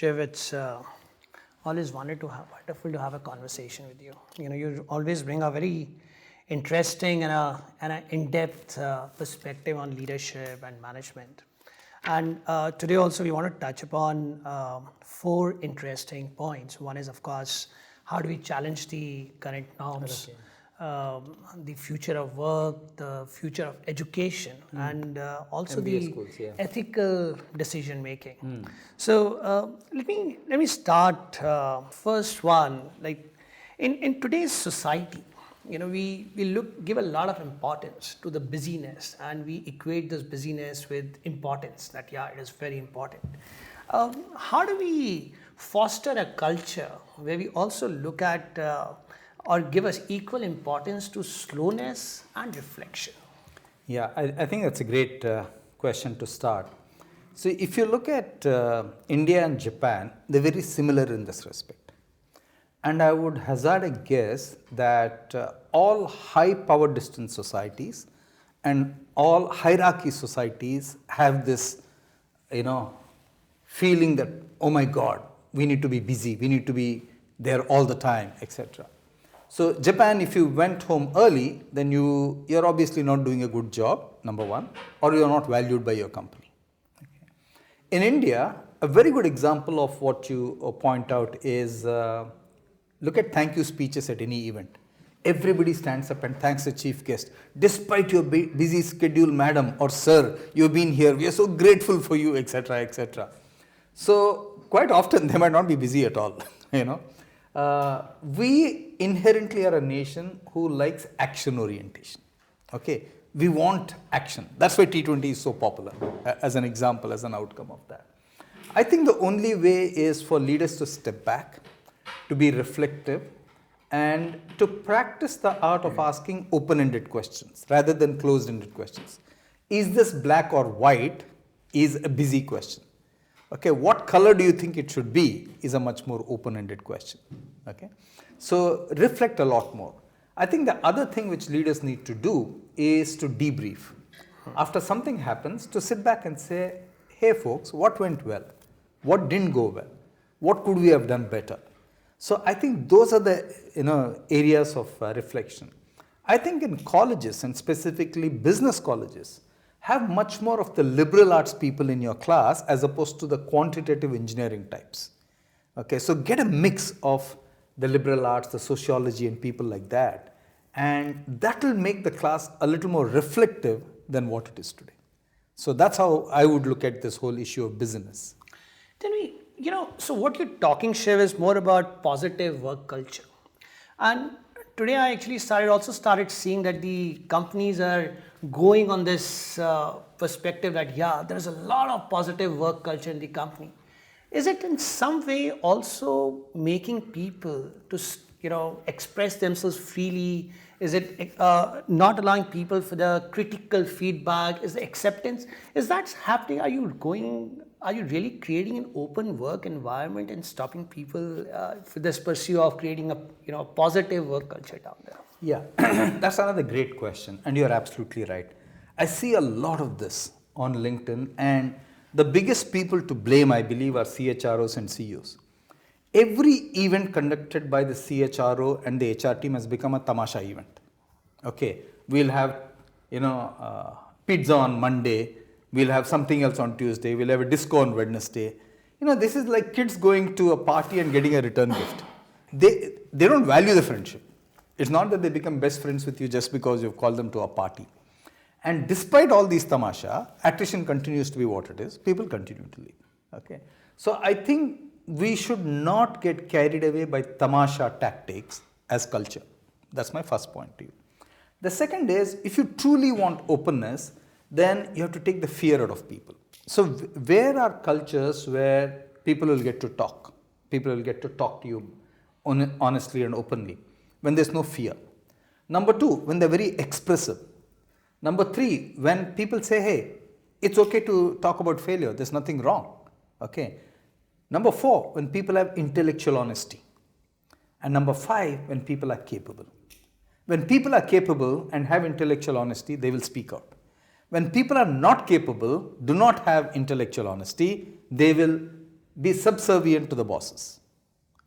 Shiv, it's always wonderful to have a conversation with you. You always bring a very interesting and in-depth perspective on leadership and management. And today also we want to touch upon four interesting points. One is, of course, how do we challenge the current norms, the future of work, the future of education, and also MBA the schools, yeah. ethical decision making. So let me start first one. Like in today's society, we give a lot of importance to the busyness, and we equate this busyness with importance. That it is very important. How do we foster a culture where we also look at or give us equal importance to slowness and reflection? Yeah, I think that's a great question to start. So if you look at India and Japan, they're very similar in this respect. And I would hazard a guess that all high power distance societies and all hierarchy societies have this, feeling that, oh my God, we need to be busy, we need to be there all the time, etc. So Japan, if you went home early, then you're obviously not doing a good job, number one, or you're not valued by your company. Okay. In India, a very good example of what you point out is, look at thank you speeches at any event. Everybody stands up and thanks the chief guest. Despite your busy schedule, madam or sir, you've been here, we are so grateful for you, etc., etc. So quite often they might not be busy at all, we inherently are a nation who likes action orientation. Okay, we want action. That's why T20 is so popular, as an example, as an outcome of that. I think the only way is for leaders to step back, to be reflective, and to practice the art of asking open-ended questions rather than closed-ended questions. Is this black or white is a busy question. Okay, what color do you think it should be is a much more open-ended question. Okay, so reflect a lot more. I think the other thing which leaders need to do is to debrief. After something happens, to sit back and say, hey folks, what went well? What didn't go well? What could we have done better? So I think those are the areas of reflection. I think in colleges, and specifically business colleges, have much more of the liberal arts people in your class as opposed to the quantitative engineering types. Okay, so get a mix of the liberal arts, the sociology and people like that, and that will make the class a little more reflective than what it is today. So that's how I would look at this whole issue of business. Then so what you're talking, Shiv, is more about positive work culture. And today I actually started seeing that the companies are going on this perspective that, there's a lot of positive work culture in the company. Is it in some way also making people to, express themselves freely? Is it not allowing people for the critical feedback? Is the acceptance? Is that happening? Are you really creating an open work environment and stopping people for this pursuit of creating a positive work culture down there? Yeah, that's another great question, and you're absolutely right. I see a lot of this on LinkedIn, and the biggest people to blame, I believe, are CHROs and CEOs. Every event conducted by the CHRO and the HR team has become a tamasha event. Okay, we'll have, pizza on Monday, we'll have something else on Tuesday, we'll have a disco on Wednesday. This is like kids going to a party and getting a return gift. They don't value the friendship. It's not that they become best friends with you just because you've called them to a party. And despite all these tamasha, attrition continues to be what it is. People continue to leave. Okay, so I think we should not get carried away by tamasha tactics as culture. That's my first point to you. The second is, if you truly want openness, then you have to take the fear out of people. So where are cultures where people will get to talk? People will get to talk to you honestly and openly when there's no fear. Number two, when they're very expressive. Number three, when people say, hey, it's okay to talk about failure, there's nothing wrong. Okay. Number four, when people have intellectual honesty. And number five, when people are capable. When people are capable and have intellectual honesty, they will speak out. When people are not capable, do not have intellectual honesty, they will be subservient to the bosses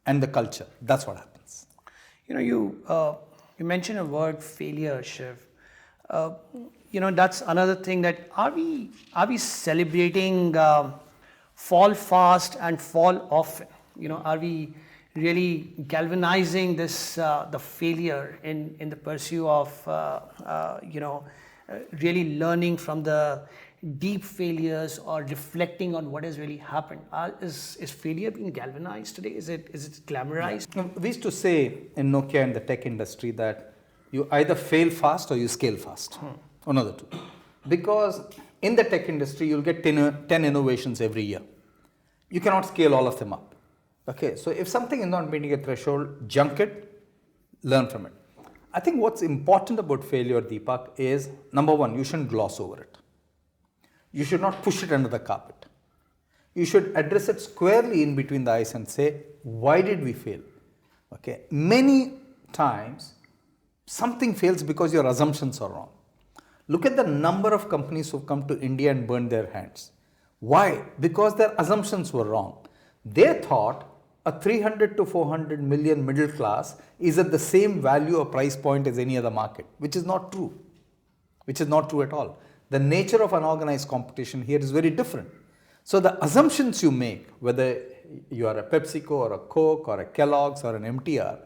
and the culture. That's what happens. You mentioned a word, failure, Shiv. That's another thing. That are we celebrating fall fast and fall often? Are we really galvanizing this the failure in the pursuit of really learning from the deep failures or reflecting on what has really happened? Is failure being galvanized today? Is it glamorized? Yeah. We used to say in Nokia and the tech industry that you either fail fast or you scale fast. One of the two. Because in the tech industry, you'll get 10 innovations every year. You cannot scale all of them up. Okay, so if something is not meeting a threshold, junk it, learn from it. I think what's important about failure, Deepak, is number one, you shouldn't gloss over it. You should not push it under the carpet. You should address it squarely in between the eyes and say, why did we fail? Okay, many times something fails because your assumptions are wrong. Look at the number of companies who've come to India and burned their hands. Why? Because their assumptions were wrong. They thought a 300 to 400 million middle class is at the same value or price point as any other market, which is not true. Which is not true at all. The nature of unorganized competition here is very different. So the assumptions you make, whether you are a PepsiCo or a Coke or a Kellogg's or an MTR,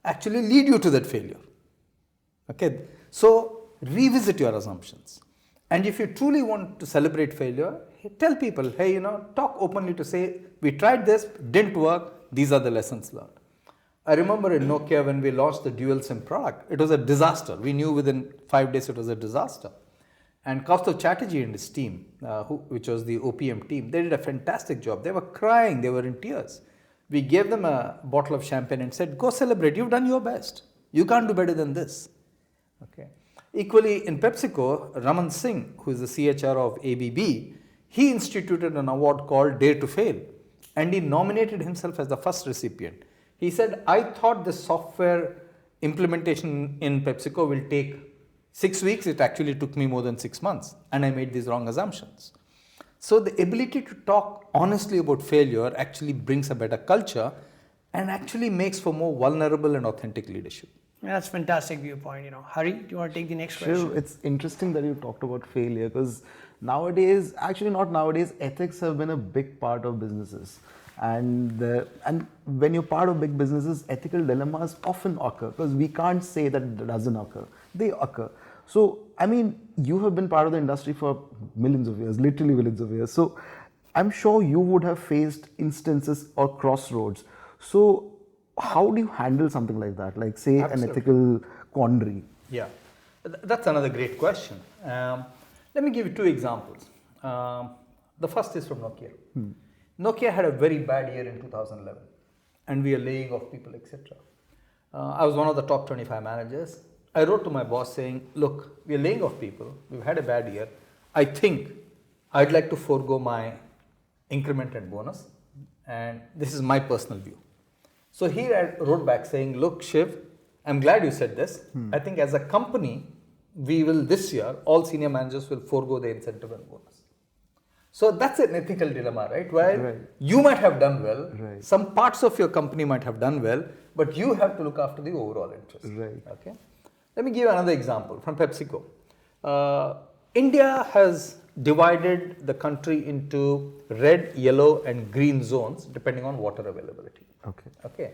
actually lead you to that failure. Okay, so revisit your assumptions. And if you truly want to celebrate failure, tell people, hey, talk openly to say, we tried this, didn't work, these are the lessons learned. I remember in Nokia when we launched the dual SIM product, it was a disaster. We knew within 5 days it was a disaster. And Kaustav Chatterjee and his team, which was the OPM team, they did a fantastic job. They were crying, they were in tears. We gave them a bottle of champagne and said, go celebrate, you've done your best. You can't do better than this. Okay. Equally in PepsiCo, Raman Singh, who is the CHR of ABB, he instituted an award called Dare to Fail, and he nominated himself as the first recipient. He said, I thought the software implementation in PepsiCo will take 6 weeks. It actually took me more than 6 months, and I made these wrong assumptions. So the ability to talk honestly about failure actually brings a better culture and actually makes for more vulnerable and authentic leadership. That's a fantastic viewpoint. Hari, do you want to take the next question? Sure. It's interesting that you talked about failure because nowadays, actually not nowadays, ethics have been a big part of businesses. And when you're part of big businesses, ethical dilemmas often occur because we can't say that it doesn't occur. They occur. So, you have been part of the industry for millions of years, literally millions of years. So, I'm sure you would have faced instances or crossroads. So, how do you handle something like that? Like, say, Absolutely. an ethical quandary? Yeah, that's another great question. Let me give you 2 examples. The first is from Nokia. Nokia had a very bad year in 2011, and we are laying off people, etc. I was one of the top 25 managers. I wrote to my boss saying, look, we are laying off people. We've had a bad year. I think I'd like to forego my increment and bonus, and this is my personal view. So here I wrote back saying, look, Shiv, I'm glad you said this. I think as a company, we will this year, all senior managers will forego the incentive and bonus. So that's an ethical dilemma, right? Where you might have done well, some parts of your company might have done well, but you have to look after the overall interest. Okay. Let me give you another example from PepsiCo. India has divided the country into red, yellow, and green zones depending on water availability. Okay.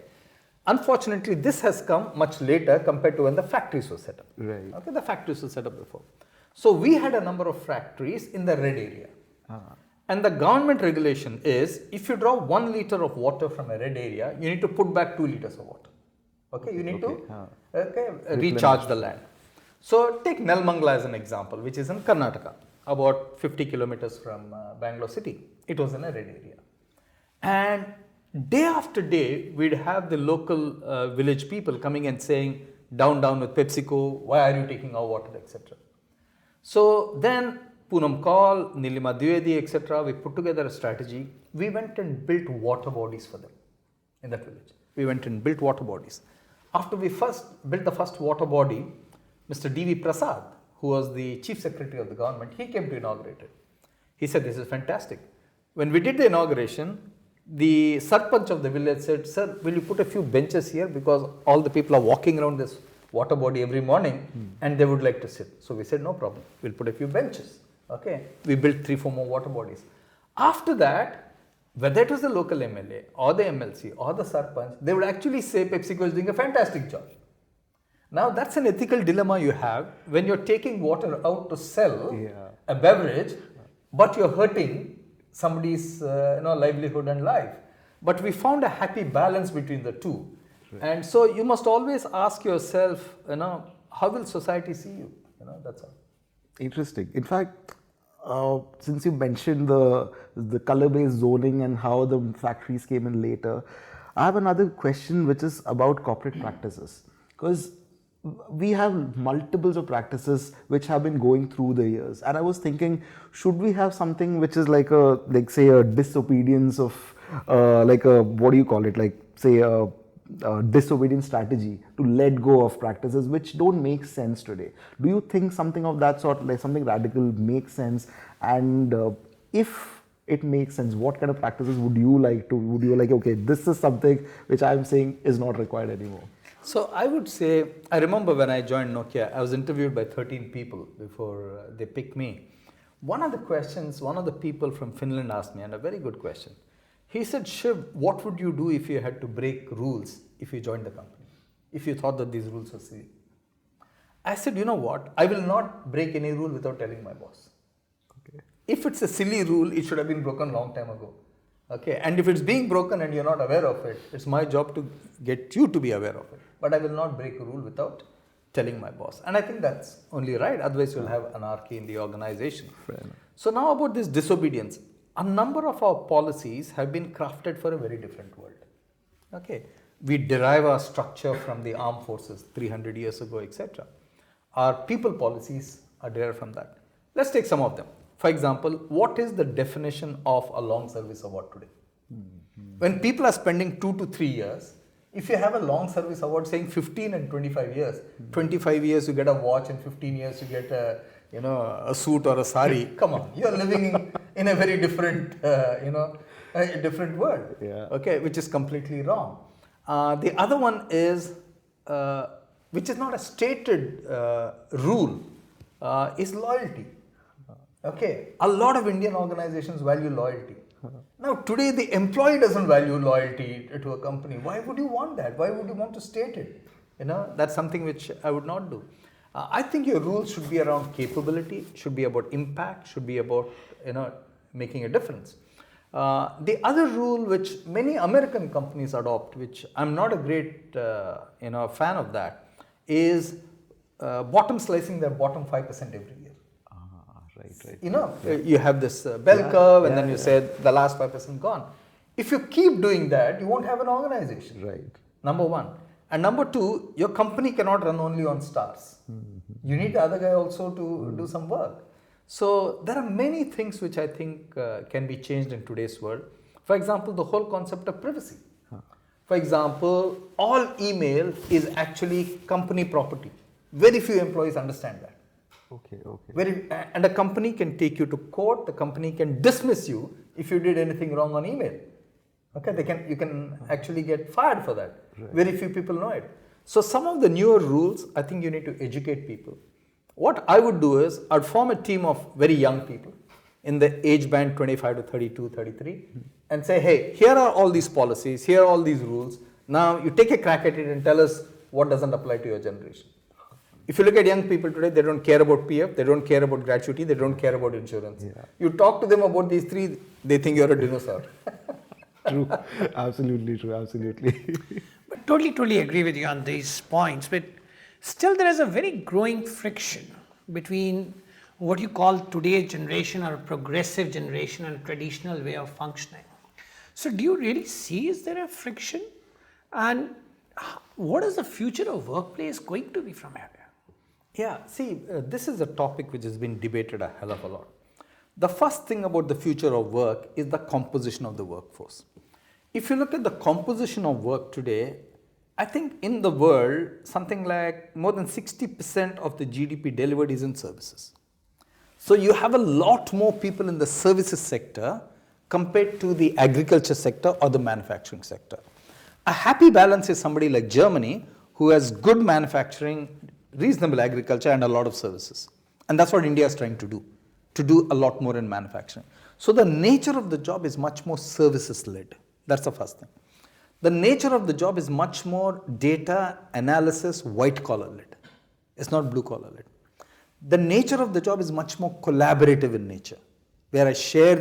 Unfortunately, this has come much later compared to when the factories were set up. Okay, the factories were set up before. So we had a number of factories in the red area. And the government regulation is, if you draw 1 liter of water from a red area, you need to put back 2 liters of water. Okay, you need to recharge the land. So take Nelmangla as an example, which is in Karnataka, about 50 kilometers from Bangalore city. It was in a red area. And day after day, we'd have the local village people coming and saying, down with PepsiCo, why are you taking our water, etc. So then Poonam Kaul, Nilima Dwivedi, etc., we put together a strategy. We went and built water bodies for them in that village. We went and built water bodies. After we first built the first water body, Mr. D.V. Prasad, who was the chief secretary of the government, he came to inaugurate it. He said, this is fantastic. When we did the inauguration, The sarpanch of the village said, sir, will you put a few benches here because all the people are walking around this water body every morning and they would like to sit. So we said, no problem, we'll put a few benches. Okay, we built 3-4 more water bodies. After that, whether it was the local MLA or the MLC or the sarpanch, they would actually say PepsiCo is doing a fantastic job. Now that's an ethical dilemma you have when you're taking water out to sell a beverage, but you're hurting somebody's livelihood and life. But we found a happy balance between the two. Right. And so you must always ask yourself, how will society see you? That's all. Interesting. In fact, since you mentioned the color-based zoning and how the factories came in later, I have another question which is about corporate practices. Because we have multiples of practices which have been going through the years, and I was thinking, should we have something which is like say a disobedience of disobedience strategy to let go of practices which don't make sense today? Do you think something of that sort, like something radical, makes sense? And if it makes sense, what kind of practices would you like, okay, this is something which I'm saying is not required anymore? So I would say, I remember when I joined Nokia, I was interviewed by 13 people before they picked me. One of the questions, one of the people from Finland asked me, and a very good question. He said, Shiv, what would you do if you had to break rules if you joined the company? If you thought that these rules were silly? I said, you know what? I will not break any rule without telling my boss. Okay. If it's a silly rule, it should have been broken long time ago. Okay. And if it's being broken and you're not aware of it, it's my job to get you to be aware of it. But I will not break a rule without telling my boss. And I think that's only right. Otherwise, you'll have anarchy in the organization. Fair enough. So now about this disobedience. A number of our policies have been crafted for a very different world. Okay. We derive our structure from the armed forces 300 years ago, etc. Our people policies are derived from that. Let's take some of them. For example, what is the definition of a long service award today? When people are spending 2 to 3 years, if you have a long service award saying 15 and 25 years, 25 years you get a watch and 15 years you get a suit or a sari, come on, you're living in a very different, a different world, okay, which is completely wrong. The other one is, which is not a stated rule, is loyalty. Okay, a lot of Indian organizations value loyalty. Now today the employee doesn't value loyalty to a company. Why would you want that? Why would you want to state it? That's something which I would not do. I think your rules should be around capability, should be about impact, should be about making a difference. The other rule which many American companies adopt, which I'm not a great fan of that, is bottom slicing their bottom 5% every year. Right. You have this bell curve and then you say the last 5% gone. If you keep doing that, you won't have an organization. Right. Number one. And number two, your company cannot run only on stars. You need the other guy also to do some work. So there are many things which I think can be changed in today's world. For example, the whole concept of privacy. For example, all email is actually company property. Very few employees understand that. Okay. And a company can take you to court, the company can dismiss you if you did anything wrong on email. Okay, you can actually get fired for that. Right. Very few people know it. So some of the newer rules, I think you need to educate people. What I would do is, I'd form a team of very young people in the age band 25 to 32, 33 and say, hey, here are all these policies, here are all these rules. Now you take a crack at it and tell us what doesn't apply to your generation. If you look at young people today, they don't care about PF, they don't care about gratuity, they don't care about insurance. Yeah. You talk to them about these three, they think you're a dinosaur. True. Absolutely true. Absolutely. But totally agree with you on these points. But still there is a very growing friction between what you call today's generation or progressive generation and traditional way of functioning. So do you really see, is there a friction? And what is the future of workplace going to be from here? Yeah, see, this is a topic which has been debated a hell of a lot. The first thing about the future of work is the composition of the workforce. If you look at the composition of work today, I think in the world, something like more than 60% of the GDP delivered is in services. So you have a lot more people in the services sector compared to the agriculture sector or the manufacturing sector. A happy balance is somebody like Germany who has good manufacturing, reasonable agriculture and a lot of services. And that's what India is trying to do a lot more in manufacturing. So the nature of the job is much more services led. That's the first thing. The nature of the job is much more data analysis, white collar led. It's not blue collar led. The nature of the job is much more collaborative in nature, where I share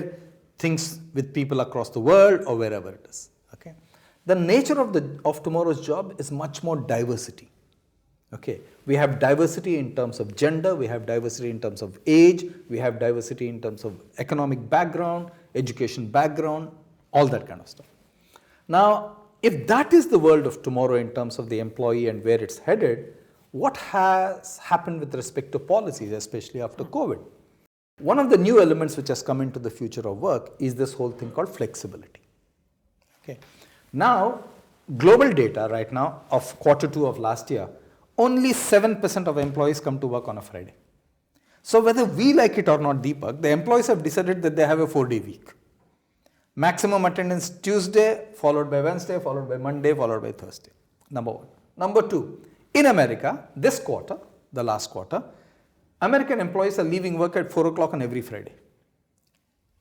things with people across the world or wherever it is. Okay. The nature of tomorrow's job is much more diversity. Okay. We have diversity in terms of gender, we have diversity in terms of age, we have diversity in terms of economic background, education background, all that kind of stuff. Now, if that is the world of tomorrow in terms of the employee and where it's headed, what has happened with respect to policies, especially after COVID? One of the new elements which has come into the future of work is this whole thing called flexibility. Okay. Now, global data right now of Q2 of last year, only 7% of employees come to work on a Friday. So whether we like it or not, Deepak, the employees have decided that they have a 4-day week. Maximum attendance Tuesday, followed by Wednesday, followed by Monday, followed by Thursday. Number one. Number two, in America, this quarter, the last quarter, American employees are leaving work at 4 o'clock on every Friday.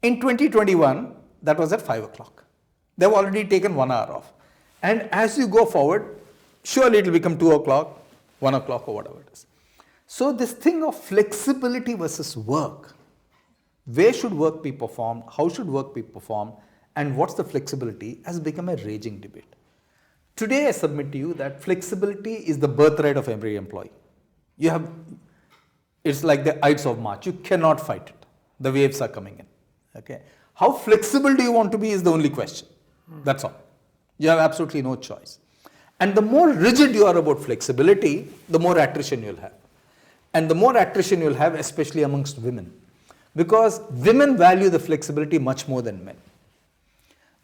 In 2021, that was at 5 o'clock. They've already taken 1 hour off. And as you go forward, surely it will become 2 o'clock, 1 o'clock or whatever it is. So this thing of flexibility versus work, where should work be performed, how should work be performed, and what's the flexibility has become a raging debate. Today I submit to you that flexibility is the birthright of every employee. It's like the Ides of March, you cannot fight it. The waves are coming in. Okay. How flexible do you want to be is the only question. That's all. You have absolutely no choice. And the more rigid you are about flexibility, the more attrition you'll have. And the more attrition you'll have, especially amongst women. Because women value the flexibility much more than men.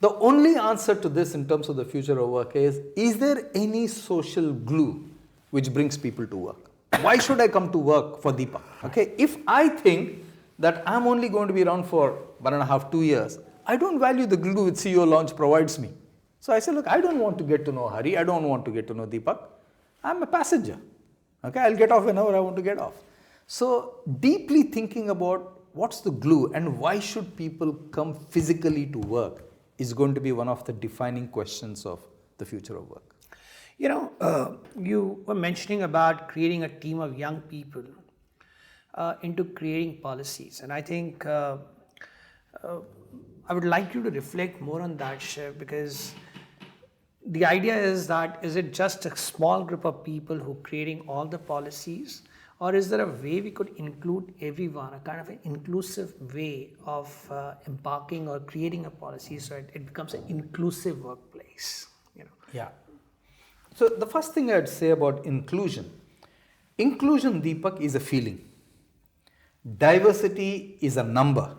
The only answer to this in terms of the future of work is there any social glue which brings people to work? Why should I come to work for Deepak? Okay, if I think that I'm only going to be around for 1.5, 2 years, I don't value the glue which CEO Launch provides me. So I say, look, I don't want to get to know Hari, I don't want to get to know Deepak. I'm a passenger. Okay, I'll get off whenever I want to get off. So deeply thinking about what's the glue and why should people come physically to work is going to be one of the defining questions of the future of work. You know, you were mentioning about creating a team of young people into creating policies. And I think I would like you to reflect more on that, Shiv, because the idea is that is it just a small group of people who are creating all the policies, or is there a way we could include everyone, a kind of an inclusive way of embarking or creating a policy so it becomes an inclusive workplace? You know? Yeah. So the first thing I'd say about inclusion, Deepak, is a feeling. Diversity is a number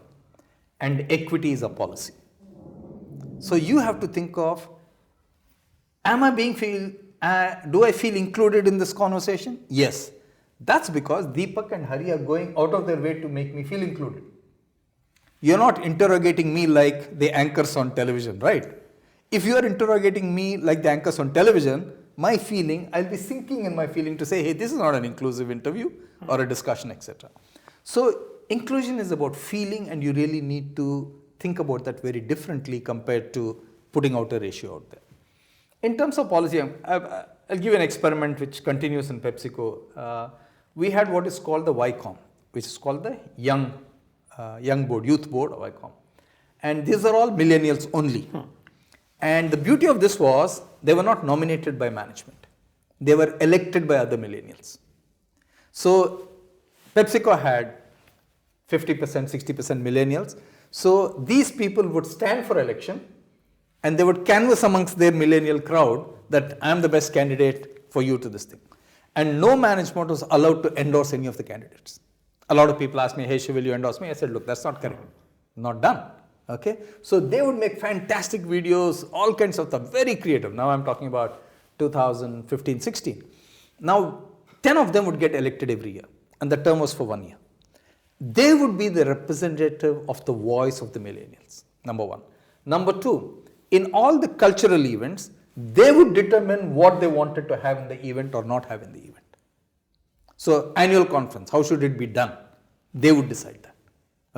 and equity is a policy. So you have to think of, do I feel included in this conversation? Yes. That's because Deepak and Hari are going out of their way to make me feel included. You're not interrogating me like the anchors on television, right? If you are interrogating me like the anchors on television, my feeling, I'll be sinking in my feeling to say, hey, this is not an inclusive interview or a discussion, etc. So inclusion is about feeling, and you really need to think about that very differently compared to putting out a ratio out there. In terms of policy, I'll give you an experiment which continues in PepsiCo. We had what is called the YCOM, which is called the Young Board, Youth Board, or YCOM. And these are all millennials only. And the beauty of this was they were not nominated by management. They were elected by other millennials. So PepsiCo had 50%, 60% millennials. So these people would stand for election and they would canvass amongst their millennial crowd that I'm the best candidate for you to this thing. And no management was allowed to endorse any of the candidates. A lot of people asked me, hey, Shiv, will you endorse me? I said, look, that's not correct. Not done. Okay. So they would make fantastic videos, all kinds of stuff, very creative. Now I'm talking about 2015, 16. Now 10 of them would get elected every year, and the term was for 1 year. They would be the representative of the voice of the millennials. number one. Number two, in all the cultural events, they would determine what they wanted to have in the event or not have in the event. So annual conference, how should it be done? They would decide that.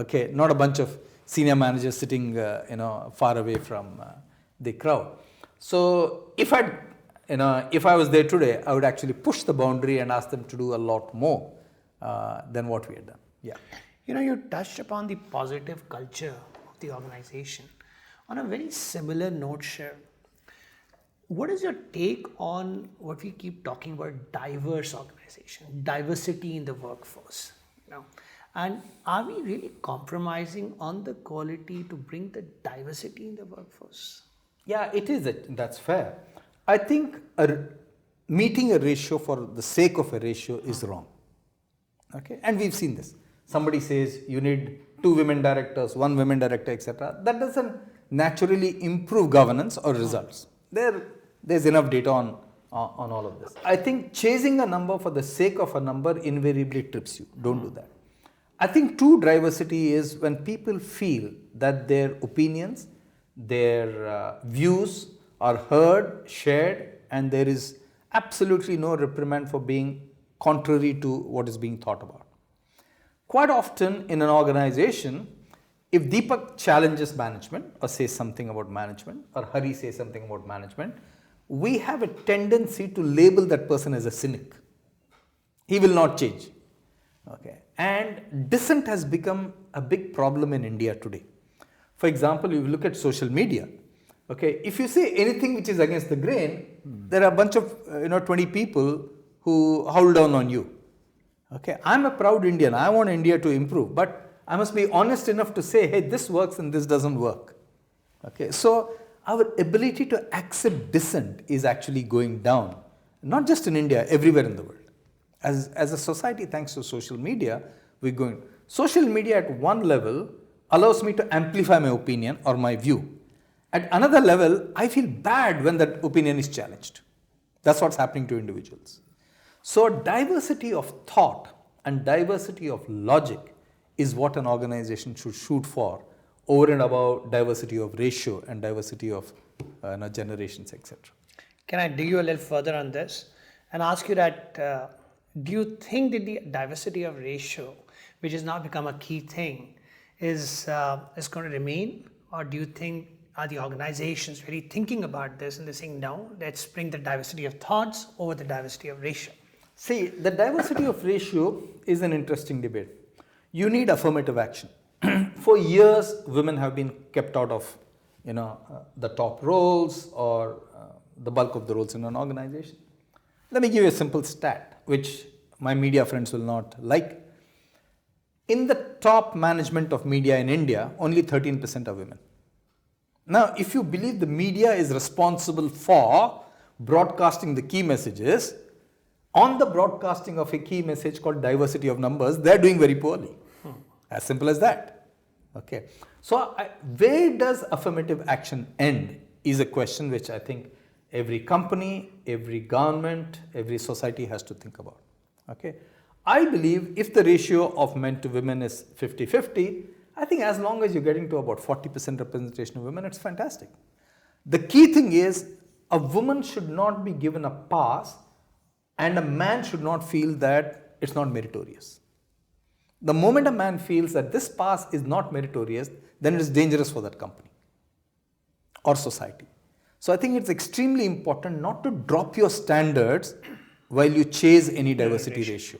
Okay, not a bunch of senior managers sitting, far away from the crowd. So if I was there today, I would actually push the boundary and ask them to do a lot more than what we had done. Yeah. You touched upon the positive culture of the organization. On a very similar note, Shiv, what is your take on what we keep talking about, diverse organization, diversity in the workforce? And are we really compromising on the quality to bring the diversity in the workforce? Yeah, it is. That's fair. I think meeting a ratio for the sake of a ratio is wrong. Okay, and we've seen this. Somebody says you need 2 women directors, 1 women director, etc. That doesn't naturally improve governance or results. There's enough data on all of this. I think chasing a number for the sake of a number invariably trips you. Don't do that. I think true diversity is when people feel that their opinions, their views are heard, shared, and there is absolutely no reprimand for being contrary to what is being thought about. Quite often in an organization, if Deepak challenges management or says something about management, or Hari says something about management, we have a tendency to label that person as a cynic. He will not change. Okay. And dissent has become a big problem in India today. For example, if you look at social media, okay, if you say anything which is against the grain, there are a bunch of 20 people who howl down on you. Okay, I'm a proud Indian. I want India to improve, but I must be honest enough to say, hey, this works and this doesn't work. Okay, so our ability to accept dissent is actually going down, not just in India, everywhere in the world. As a society, thanks to social media, we're going. Social media at one level allows me to amplify my opinion or my view. At another level, I feel bad when that opinion is challenged. That's what's happening to individuals. So diversity of thought and diversity of logic is what an organization should shoot for, over and above diversity of ratio and diversity of generations, etc. Can I dig you a little further on this and ask you that, do you think that the diversity of ratio, which has now become a key thing, is going to remain? Or do you think, are the organizations really thinking about this and they're saying, no, let's bring the diversity of thoughts over the diversity of ratio? See, the diversity of ratio is an interesting debate. You need affirmative action. For years, women have been kept out of, the top roles or the bulk of the roles in an organization. Let me give you a simple stat, which my media friends will not like. In the top management of media in India, only 13% are women. Now, if you believe the media is responsible for broadcasting the key messages, on the broadcasting of a key message called diversity of numbers, they're doing very poorly. As simple as that. Okay. So, where does affirmative action end is a question which I think every company, every government, every society has to think about. Okay. I believe if the ratio of men to women is 50-50, I think as long as you're getting to about 40% representation of women, it's fantastic. The key thing is a woman should not be given a pass and a man should not feel that it's not meritorious. The moment a man feels that this pass is not meritorious, then it is dangerous for that company or society. So I think it's extremely important not to drop your standards while you chase any diversity ratio.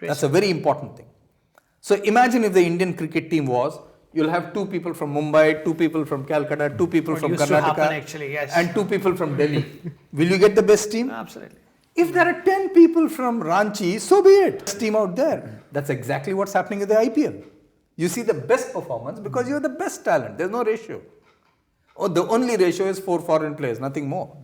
That's a very important thing. So imagine if the Indian cricket team was, you'll have 2 people from Mumbai, 2 people from Calcutta, 2 people from Karnataka, and 2 people from Delhi. Will you get the best team? Absolutely. If there are 10 people from Ranchi, so be it. Best team out there. That's exactly what's happening in the IPL. You see the best performance because you're the best talent. There's no ratio. Oh, the only ratio is 4 foreign players, nothing more.